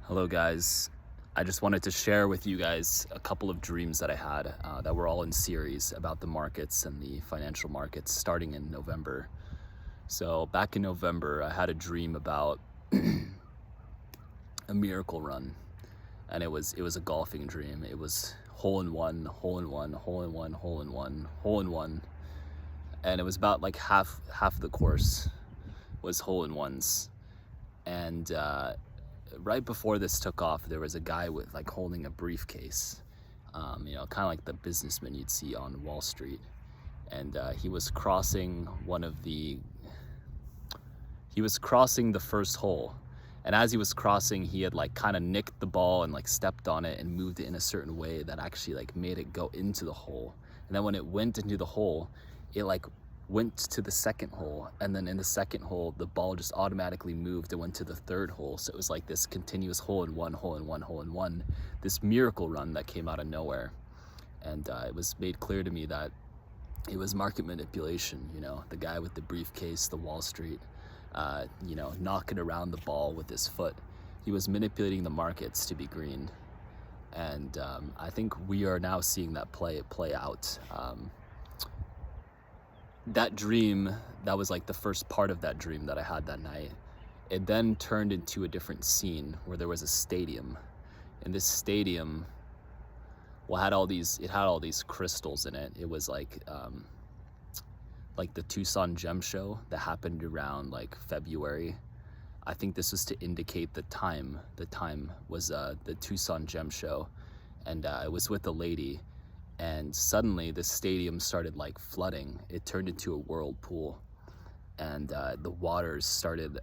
Hello guys, I just wanted to share with you guys a couple of dreams that I had that were all in series about the markets and the financial markets starting in November. So back in November, I had a dream about a miracle run, and it was a golfing dream. It was hole in one, hole in one, hole in one, hole in one, hole in one, and it was about like half of the course was hole in ones. And right before this took off, there was a guy with like holding a briefcase, kind of like the businessman you'd see on Wall Street. And he was crossing the first hole. And as he was crossing, he had like kind of nicked the ball and like stepped on it and moved it in a certain way that actually like made it go into the hole. And then when it went into the hole, it like went to the second hole, and then in the second hole the ball just automatically moved and went to the third hole. So it was like this continuous hole in one, hole in one, hole in one, this miracle run that came out of nowhere. And it was made clear to me that it was market manipulation. The guy with the briefcase, the Wall Street, knocking around the ball with his foot. He was manipulating the markets to be green. And I think we are now seeing that play out. That dream, that was like the first part of that dream that I had that night. It then turned into a different scene where there was a stadium. And this stadium, well, had all these crystals in it. It was like the Tucson Gem Show that happened around like February. I think this was to indicate the time. The time was the Tucson Gem Show, and it was with a lady. And suddenly the stadium started like flooding. It turned into a whirlpool, and the waters started,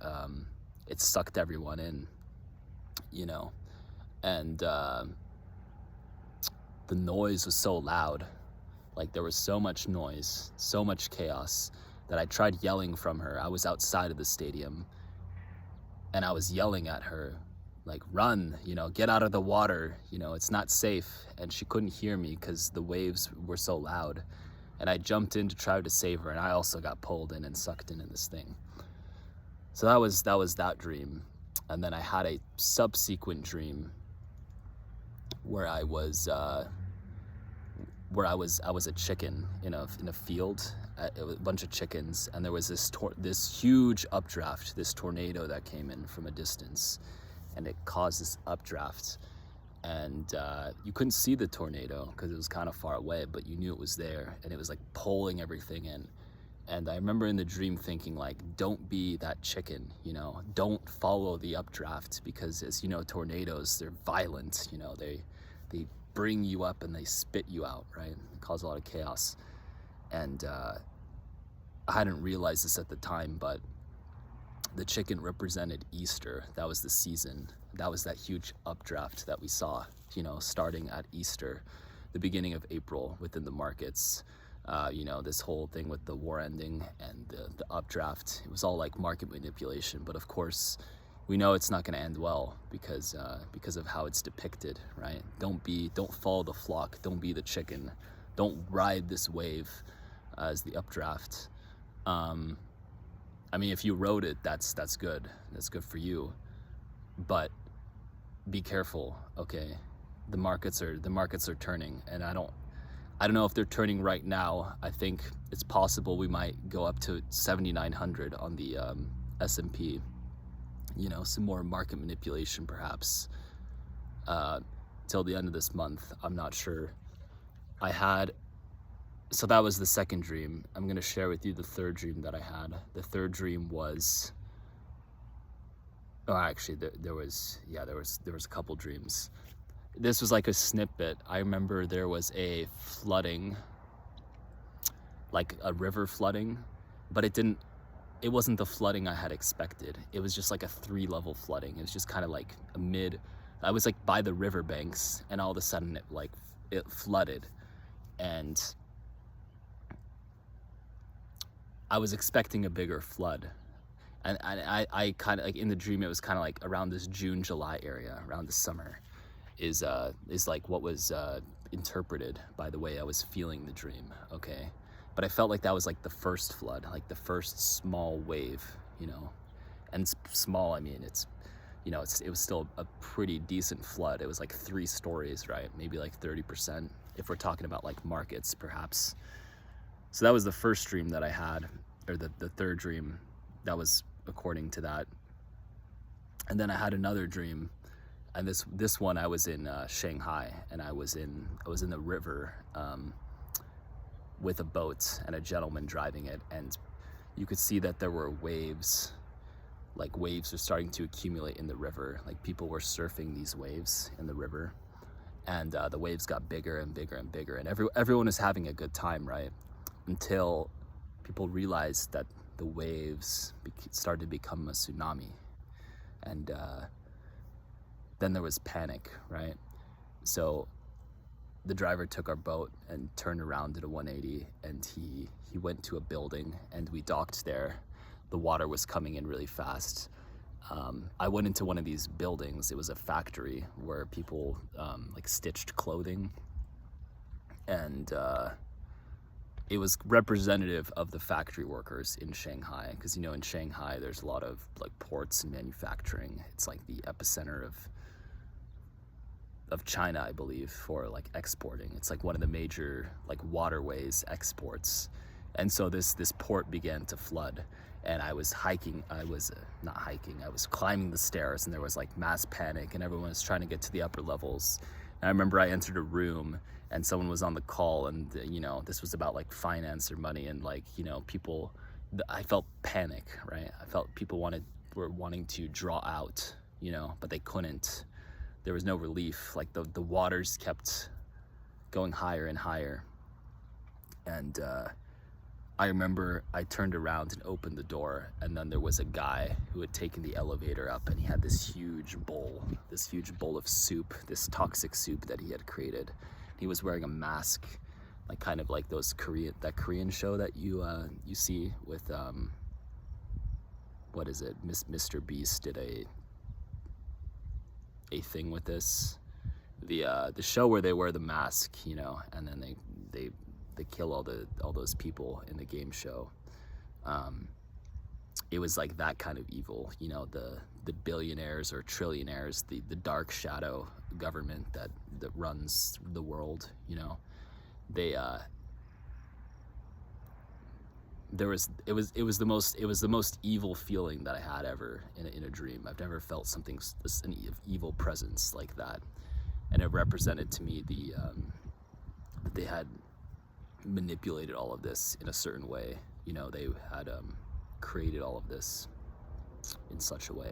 it sucked everyone in, and the noise was so loud. Like there was so much noise, so much chaos, that I tried yelling from her. I was outside of the stadium and I was yelling at her, like, run, get out of the water, it's not safe. And she couldn't hear me because the waves were so loud. And I jumped in to try to save her, and I also got pulled in and sucked in this thing. So that was that dream. And then I had a subsequent dream where I was a chicken in a field, a bunch of chickens, and there was this huge updraft, this tornado that came in from a distance. And it caused this updraft, and you couldn't see the tornado because it was kind of far away, but you knew it was there, and it was like pulling everything in. And I remember in the dream thinking, like, don't be that chicken, don't follow the updraft, because as you know, tornadoes, they're violent, they bring you up and they spit you out, right? They cause a lot of chaos. And I hadn't realized this at the time, but the chicken represented Easter. That was the season. That was that huge updraft that we saw, starting at Easter, the beginning of April within the markets. This whole thing with the war ending and the updraft, it was all like market manipulation. But of course, we know it's not going to end well because of how it's depicted, right? Don't follow the flock. Don't be the chicken. Don't ride this wave as the updraft. I mean, if you rode it, that's good. That's good for you. But be careful, okay? The markets are turning, and I don't know if they're turning right now. I think it's possible we might go up to 7,900 on the S&P. Some more market manipulation perhaps till the end of this month. I'm not sure. So that was the second dream. I'm going to share with you the third dream that I had. The third dream was, actually there was a couple dreams. This was like a snippet. I remember there was a flooding, like a river flooding, but it wasn't the flooding I had expected. It was just like a 3-level flooding. It was just kind of like I was like by the river banks, and all of a sudden it flooded. And I was expecting a bigger flood, and I kind of like in the dream, it was kind of like around this June, July area, around the summer, is like what was interpreted by the way I was feeling the dream, okay? But I felt like that was like the first flood, like the first small wave, and small, I mean, it's you know, it was still a pretty decent flood. It was like 3 stories, right? Maybe like 30%, if we're talking about like markets, perhaps. So that was the first dream that I had, or the third dream. That was according to that. And then I had another dream, and this one I was in Shanghai, and I was in the river with a boat and a gentleman driving it, and you could see that there were waves. Like waves were starting to accumulate in the river. Like people were surfing these waves in the river, and the waves got bigger and bigger and bigger, and everyone was having a good time, right? Until people realized that the waves started to become a tsunami, and then there was panic, right? So the driver took our boat and turned around at a 180, and he went to a building, and we docked there. The water was coming in really fast. I went into one of these buildings. It was a factory where people like stitched clothing, and it was representative of the factory workers in Shanghai, because you know, in Shanghai there's a lot of like ports and manufacturing. It's like the epicenter of China, I believe, for like exporting. It's like one of the major like waterways exports. And so this port began to flood, and I was not hiking, I was climbing the stairs, and there was like mass panic, and everyone was trying to get to the upper levels. And I remember I entered a room, and someone was on the call, and you know, this was about like finance or money, and like, you know, people, I felt panic, right? I felt people were wanting to draw out, you know, but they couldn't. There was no relief. Like the waters kept going higher and higher. And I remember I turned around and opened the door, and then there was a guy who had taken the elevator up, and he had this huge bowl of soup, this toxic soup that he had created. He was wearing a mask, like kind of like that Korean show that you see with what is it? Mr. Beast did a thing with this, the show where they wear the mask, you know, and then they kill all those people in the game show. It was like that kind of evil, you know, the billionaires or trillionaires, the dark shadow government that runs the world, you know. It was the most evil feeling that I had ever in a dream. I've never felt something, an evil presence like that, and it represented to me that they had manipulated all of this in a certain way. You know, they had created all of this in such a way.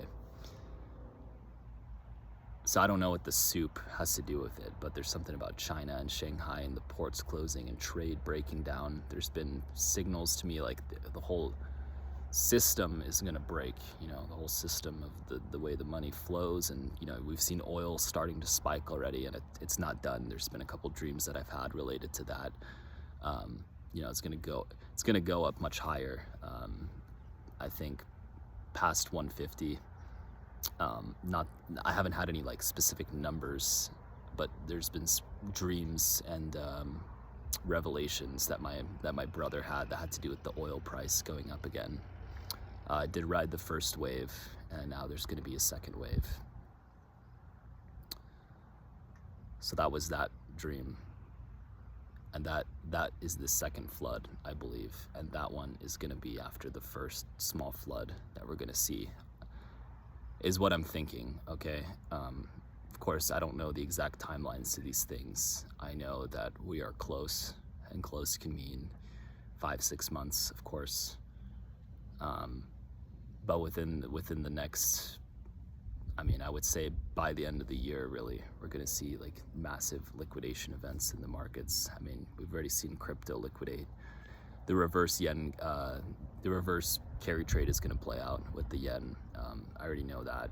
So I don't know what the soup has to do with it, but there's something about China and Shanghai and the ports closing and trade breaking down. There's been signals to me like the whole system is going to break, you know, the whole system of the way the money flows. And, you know, we've seen oil starting to spike already, and it's not done. There's been a couple dreams that I've had related to that. You know, it's going to go up much higher. I think past 150. I haven't had any like specific numbers, but there's been dreams and revelations that my brother had that had to do with the oil price going up again. I did ride the first wave, and now there's going to be a second wave. So that was that dream, and that is the second flood, I believe, and that one is going to be after the first small flood that we're going to see, is what I'm thinking, okay? Of course, I don't know the exact timelines to these things. I know that we are close, and close can mean 5-6 months, of course. But within the next, I mean, I would say by the end of the year, really, we're gonna see like massive liquidation events in the markets. I mean, we've already seen crypto liquidate. The reverse yen, the reverse carry trade is gonna play out with the yen. I already know that.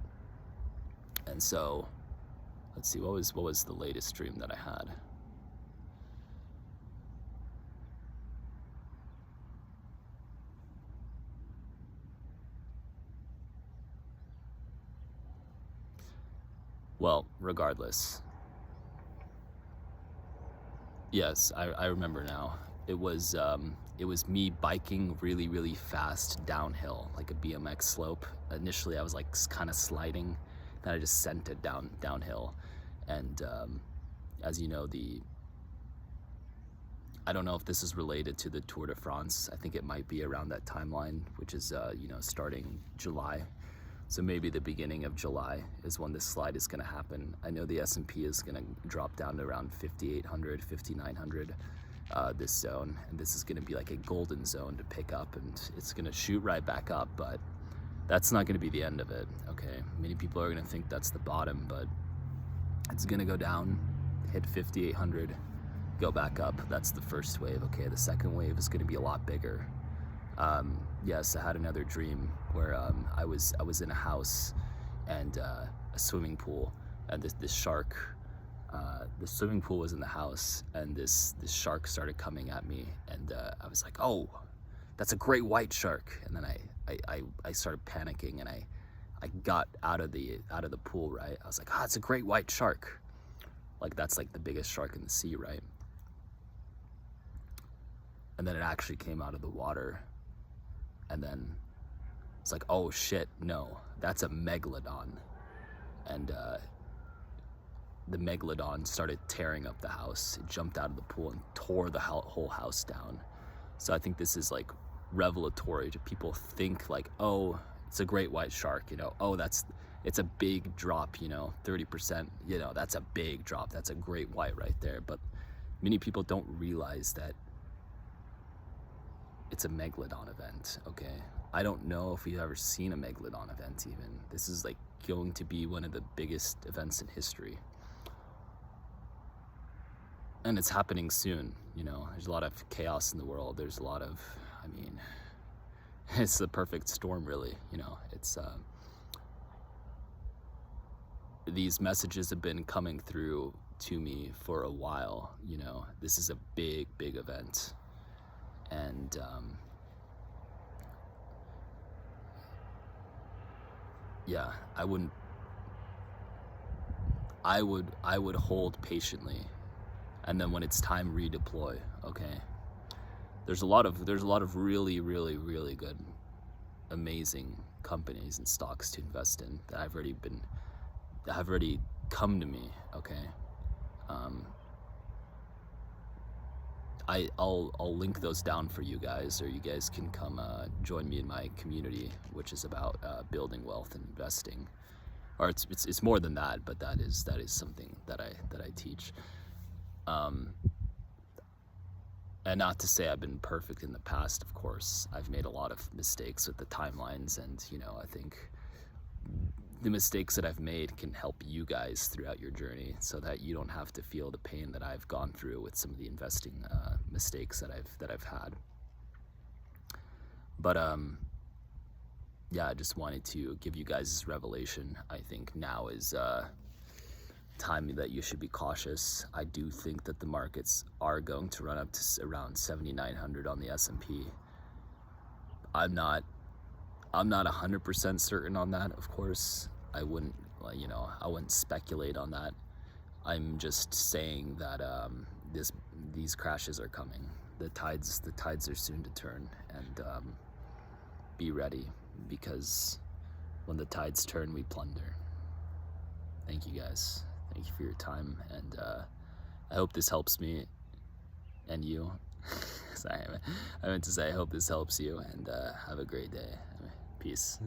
And so, let's see, what was the latest dream that I had? Well, regardless. Yes, I remember now. It was me biking really, really fast downhill, like a BMX slope. Initially, I was like kind of sliding and I just sent it downhill. And as you know, I don't know if this is related to the Tour de France. I think it might be around that timeline, which is starting July. So maybe the beginning of July is when this slide is going to happen. I know the S&P is going to drop down to around 5,800, 5,900, this zone, and this is going to be like a golden zone to pick up, and it's going to shoot right back up, but that's not going to be the end of it, okay? Many people are going to think that's the bottom, but it's going to go down, hit 5,800, go back up. That's the first wave, okay? The second wave is going to be a lot bigger. Yes, I had another dream where I was in a house and a swimming pool, and this shark, the swimming pool was in the house, and this shark started coming at me, and I was like, oh, that's a great white shark. And then I started panicking, and I got out of the pool, right? I was like, it's a great white shark. Like, that's like the biggest shark in the sea, right? And then it actually came out of the water. And then it's like, oh shit, no, that's a megalodon. And the megalodon started tearing up the house. It jumped out of the pool and tore the whole house down. So I think this is like revelatory to people. Think like, oh, it's a great white shark, oh, it's a big drop, 30%, that's a big drop. That's a great white right there. But many people don't realize that it's a megalodon event, okay? I don't know if we've ever seen a megalodon event even. This is like going to be one of the biggest events in history. And it's happening soon, There's a lot of chaos in the world. There's a lot of, it's the perfect storm, really, It's, these messages have been coming through to me for a while, This is a big, big event. And yeah, I would hold patiently, and then when it's time, redeploy. Okay, there's a lot of really, really, really good, amazing companies and stocks to invest in that have already come to me. Okay. I'll link those down for you guys, or you guys can come join me in my community, which is about building wealth and investing. Or it's more than that, but that is something that I teach. And not to say I've been perfect in the past, of course. I've made a lot of mistakes with the timelines, and I think the mistakes that I've made can help you guys throughout your journey, so that you don't have to feel the pain that I've gone through with some of the investing mistakes that I've had. But yeah, I just wanted to give you guys this revelation. I think now is time that you should be cautious. I do think that the markets are going to run up to around 7,900 on the S&P. I'm not 100% certain on that, of course. I wouldn't speculate on that. I'm just saying that these crashes are coming. The tides are soon to turn, and be ready, because when the tides turn, we plunder. Thank you guys. Thank you for your time, and I hope this helps me and you. Sorry, I meant to say I hope this helps you, and have a great day. Peace.